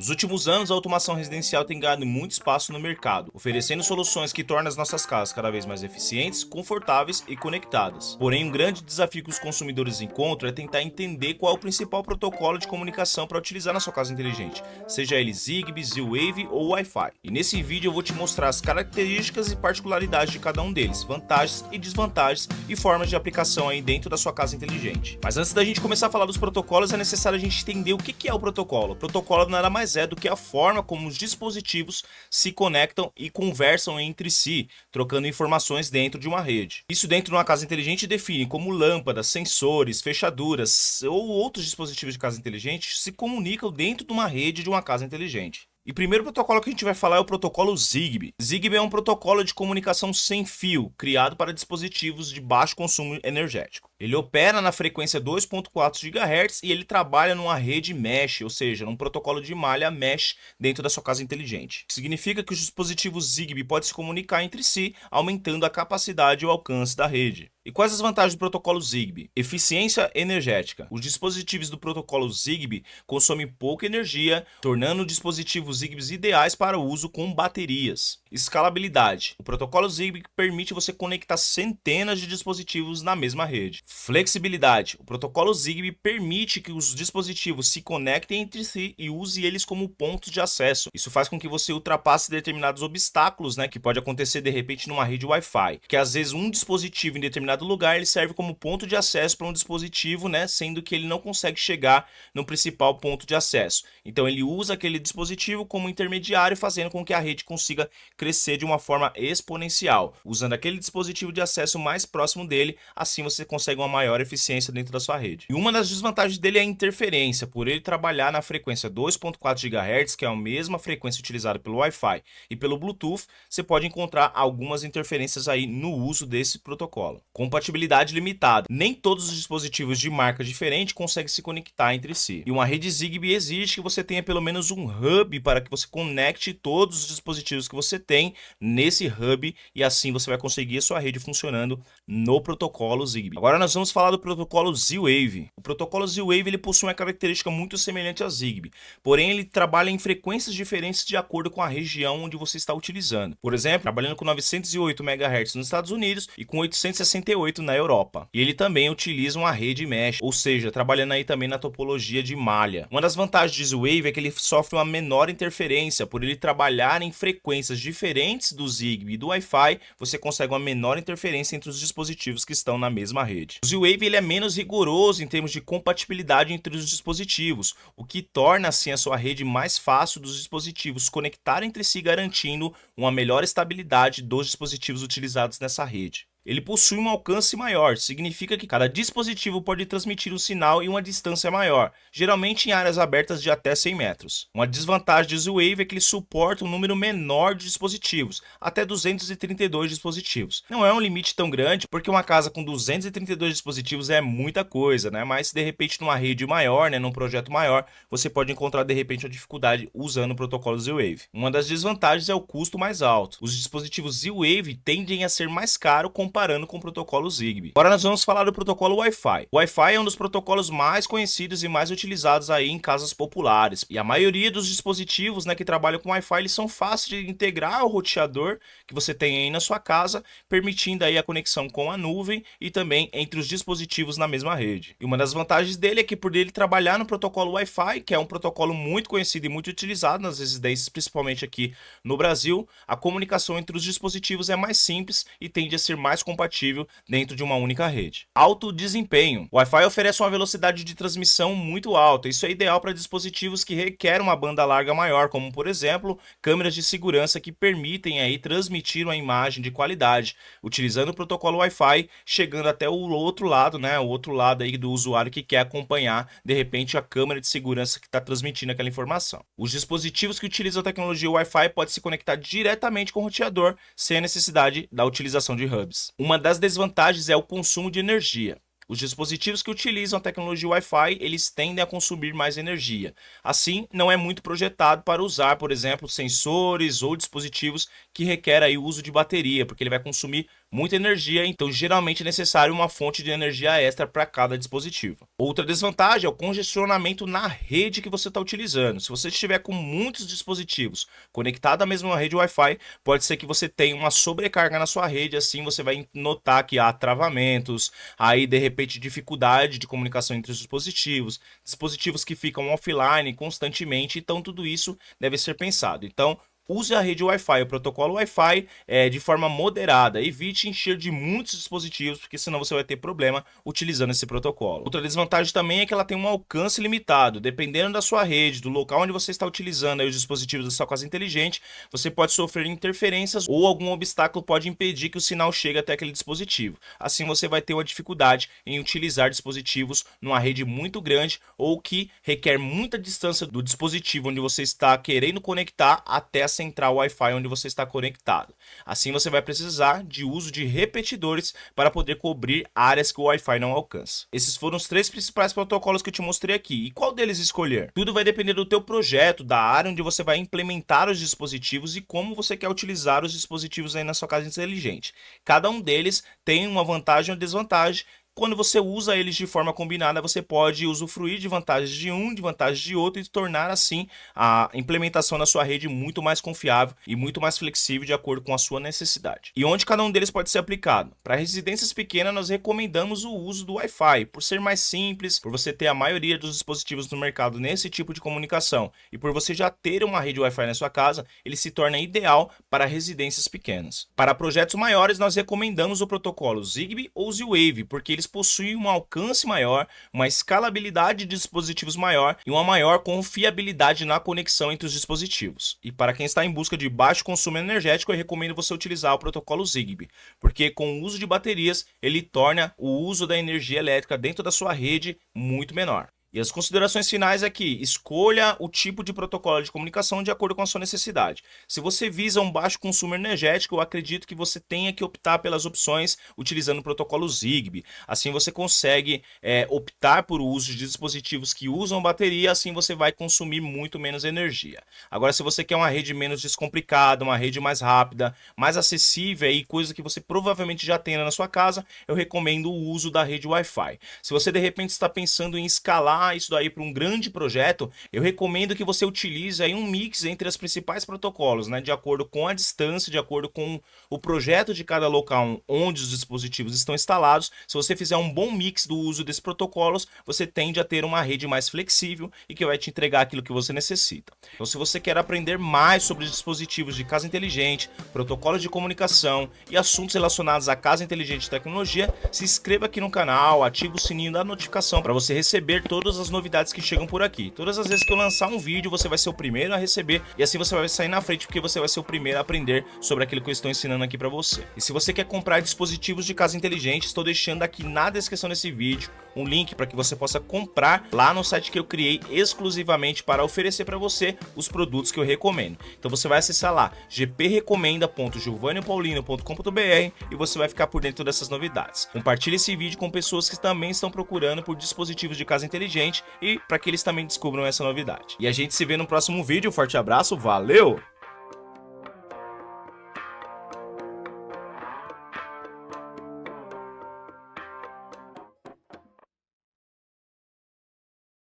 Nos últimos anos, a automação residencial tem ganhado muito espaço no mercado, oferecendo soluções que tornam as nossas casas cada vez mais eficientes, confortáveis e conectadas. Porém, um grande desafio que os consumidores encontram é tentar entender qual é o principal protocolo de comunicação para utilizar na sua casa inteligente, seja ele Zigbee, Z-Wave ou Wi-Fi. E nesse vídeo eu vou te mostrar as características e particularidades de cada um deles, vantagens e desvantagens e formas de aplicação aí dentro da sua casa inteligente. Mas antes da gente começar a falar dos protocolos, é necessário a gente entender o que é o protocolo. O protocolo nada mais é do que a forma como os dispositivos se conectam e conversam entre si, trocando informações dentro de uma rede. Isso dentro de uma casa inteligente define como lâmpadas, sensores, fechaduras ou outros dispositivos de casa inteligente se comunicam dentro de uma rede de uma casa inteligente. E o primeiro protocolo que a gente vai falar é o protocolo Zigbee. Zigbee é um protocolo de comunicação sem fio, criado para dispositivos de baixo consumo energético. Ele opera na frequência 2.4 GHz e ele trabalha numa rede mesh, ou seja, num protocolo de malha mesh dentro da sua casa inteligente. Significa que os dispositivos Zigbee podem se comunicar entre si, aumentando a capacidade e o alcance da rede. E quais as vantagens do protocolo Zigbee? Eficiência energética. Os dispositivos do protocolo Zigbee consomem pouca energia, tornando dispositivos Zigbee ideais para o uso com baterias. Escalabilidade. O protocolo Zigbee permite você conectar centenas de dispositivos na mesma rede. Flexibilidade. O protocolo Zigbee permite que os dispositivos se conectem entre si e use eles como pontos de acesso. Isso faz com que você ultrapasse determinados obstáculos, que pode acontecer de repente numa rede Wi-Fi, que às vezes um dispositivo em determinado lugar ele serve como ponto de acesso para um dispositivo, sendo que ele não consegue chegar no principal ponto de acesso. Então ele usa aquele dispositivo como intermediário, fazendo com que a rede consiga crescer de uma forma exponencial, usando aquele dispositivo de acesso mais próximo dele. Assim você consegue uma maior eficiência dentro da sua rede. E uma das desvantagens dele é a interferência, por ele trabalhar na frequência 2.4 GHz, que é a mesma frequência utilizada pelo Wi-Fi e pelo Bluetooth. Você pode encontrar algumas interferências aí no uso desse protocolo. Compatibilidade limitada. Nem todos os dispositivos de marca diferente conseguem se conectar entre si. E uma rede Zigbee exige que você tenha pelo menos um hub para que você conecte todos os dispositivos que você tem nesse hub, e assim você vai conseguir a sua rede funcionando no protocolo Zigbee. Agora nós vamos falar do protocolo Z-Wave. O protocolo Z-Wave ele possui uma característica muito semelhante a Zigbee, porém ele trabalha em frequências diferentes de acordo com a região onde você está utilizando. Por exemplo, trabalhando com 908 MHz nos Estados Unidos e com 868 na Europa. E ele também utiliza uma rede mesh, ou seja, trabalhando aí também na topologia de malha. Uma das vantagens de Z-Wave é que ele sofre uma menor interferência, por ele trabalhar em frequências diferentes do Zigbee e do Wi-Fi, você consegue uma menor interferência entre os dispositivos que estão na mesma rede. O Z-Wave ele é menos rigoroso em termos de compatibilidade entre os dispositivos, o que torna assim a sua rede mais fácil dos dispositivos conectarem entre si, garantindo uma melhor estabilidade dos dispositivos utilizados nessa rede. Ele possui um alcance maior, significa que cada dispositivo pode transmitir um sinal em uma distância maior, geralmente em áreas abertas de até 100 metros. Uma desvantagem do Z-Wave é que ele suporta um número menor de dispositivos, até 232 dispositivos. Não é um limite tão grande, porque uma casa com 232 dispositivos é muita coisa, mas de repente numa rede maior, num projeto maior, você pode encontrar de repente uma dificuldade usando o protocolo Z-Wave. Uma das desvantagens é o custo mais alto. Os dispositivos Z-Wave tendem a ser mais caros comparando com o protocolo Zigbee. Agora nós vamos falar do protocolo Wi-Fi. O Wi-Fi é um dos protocolos mais conhecidos e mais utilizados aí em casas populares. E a maioria dos dispositivos, que trabalham com Wi-Fi, eles são fáceis de integrar ao roteador que você tem aí na sua casa, permitindo aí a conexão com a nuvem e também entre os dispositivos na mesma rede. E uma das vantagens dele é que por ele trabalhar no protocolo Wi-Fi, que é um protocolo muito conhecido e muito utilizado nas residências, principalmente aqui no Brasil, a comunicação entre os dispositivos é mais simples e tende a ser mais compatível dentro de uma única rede. Alto desempenho. O Wi-Fi oferece uma velocidade de transmissão muito alta. Isso é ideal para dispositivos que requerem uma banda larga maior, como por exemplo, câmeras de segurança que permitem aí transmitir uma imagem de qualidade, utilizando o protocolo Wi-Fi, chegando até o outro lado, o outro lado aí do usuário que quer acompanhar, de repente, a câmera de segurança que está transmitindo aquela informação. Os dispositivos que utilizam a tecnologia Wi-Fi podem se conectar diretamente com o roteador, sem a necessidade da utilização de hubs. Uma das desvantagens é o consumo de energia. Os dispositivos que utilizam a tecnologia Wi-Fi, eles tendem a consumir mais energia. Assim, não é muito projetado para usar, por exemplo, sensores ou dispositivos que requerem aí o uso de bateria, porque ele vai consumir muita energia, então geralmente é necessário uma fonte de energia extra para cada dispositivo. Outra desvantagem é o congestionamento na rede que você está utilizando. Se você estiver com muitos dispositivos conectados à mesma rede Wi-Fi, pode ser que você tenha uma sobrecarga na sua rede, assim você vai notar que há travamentos, aí de repente dificuldade de comunicação entre os dispositivos, dispositivos que ficam offline constantemente, então tudo isso deve ser pensado. Então, use a rede Wi-Fi, o protocolo Wi-Fi de forma moderada. Evite encher de muitos dispositivos, porque senão você vai ter problema utilizando esse protocolo. Outra desvantagem também é que ela tem um alcance limitado. Dependendo da sua rede, do local onde você está utilizando aí os dispositivos da sua casa inteligente, você pode sofrer interferências ou algum obstáculo pode impedir que o sinal chegue até aquele dispositivo. Assim você vai ter uma dificuldade em utilizar dispositivos numa rede muito grande ou que requer muita distância do dispositivo onde você está querendo conectar até a central Wi-Fi onde você está conectado. Assim você vai precisar de uso de repetidores para poder cobrir áreas que o Wi-Fi não alcança. Esses foram os 3 principais protocolos que eu te mostrei aqui. E qual deles escolher? Tudo vai depender do teu projeto, da área onde você vai implementar os dispositivos e como você quer utilizar os dispositivos aí na sua casa inteligente. Cada um deles tem uma vantagem ou desvantagem. Quando você usa eles de forma combinada, você pode usufruir de vantagens de um, de vantagens de outro e tornar assim a implementação na sua rede muito mais confiável e muito mais flexível de acordo com a sua necessidade. E onde cada um deles pode ser aplicado? Para residências pequenas, nós recomendamos o uso do Wi-Fi, por ser mais simples, por você ter a maioria dos dispositivos no mercado nesse tipo de comunicação e por você já ter uma rede Wi-Fi na sua casa, ele se torna ideal para residências pequenas. Para projetos maiores, nós recomendamos o protocolo Zigbee ou Z-Wave, porque eles possuem um alcance maior, uma escalabilidade de dispositivos maior e uma maior confiabilidade na conexão entre os dispositivos. E para quem está em busca de baixo consumo energético, eu recomendo você utilizar o protocolo Zigbee, porque com o uso de baterias, ele torna o uso da energia elétrica dentro da sua rede muito menor. E as considerações finais aqui, escolha o tipo de protocolo de comunicação de acordo com a sua necessidade. Se você visa um baixo consumo energético, eu acredito que você tenha que optar pelas opções utilizando o protocolo Zigbee. Assim você consegue optar por o uso de dispositivos que usam bateria, assim você vai consumir muito menos energia. Agora, se você quer uma rede menos descomplicada, uma rede mais rápida, mais acessível e coisa que você provavelmente já tenha na sua casa, eu recomendo o uso da rede Wi-Fi. Se você de repente está pensando em escalar isso daí para um grande projeto, eu recomendo que você utilize aí um mix entre os principais protocolos, né, de acordo com a distância, de acordo com o projeto de cada local onde os dispositivos estão instalados. Se você fizer um bom mix do uso desses protocolos, você tende a ter uma rede mais flexível e que vai te entregar aquilo que você necessita. Então, se você quer aprender mais sobre dispositivos de casa inteligente, protocolos de comunicação e assuntos relacionados à casa inteligente e tecnologia, se inscreva aqui no canal, ative o sininho da notificação para você receber todas as novidades que chegam por aqui. Todas as vezes que eu lançar um vídeo, você vai ser o primeiro a receber e assim você vai sair na frente, porque você vai ser o primeiro a aprender sobre aquilo que eu estou ensinando aqui para você. E se você quer comprar dispositivos de casa inteligente, estou deixando aqui na descrição desse vídeo um link para que você possa comprar lá no site que eu criei exclusivamente para oferecer para você os produtos que eu recomendo. Então você vai acessar lá gprecomenda.giovannipaulino.com.br e você vai ficar por dentro dessas novidades. Compartilhe esse vídeo com pessoas que também estão procurando por dispositivos de casa inteligente e para que eles também descubram essa novidade. E a gente se vê no próximo vídeo. Um forte abraço, valeu!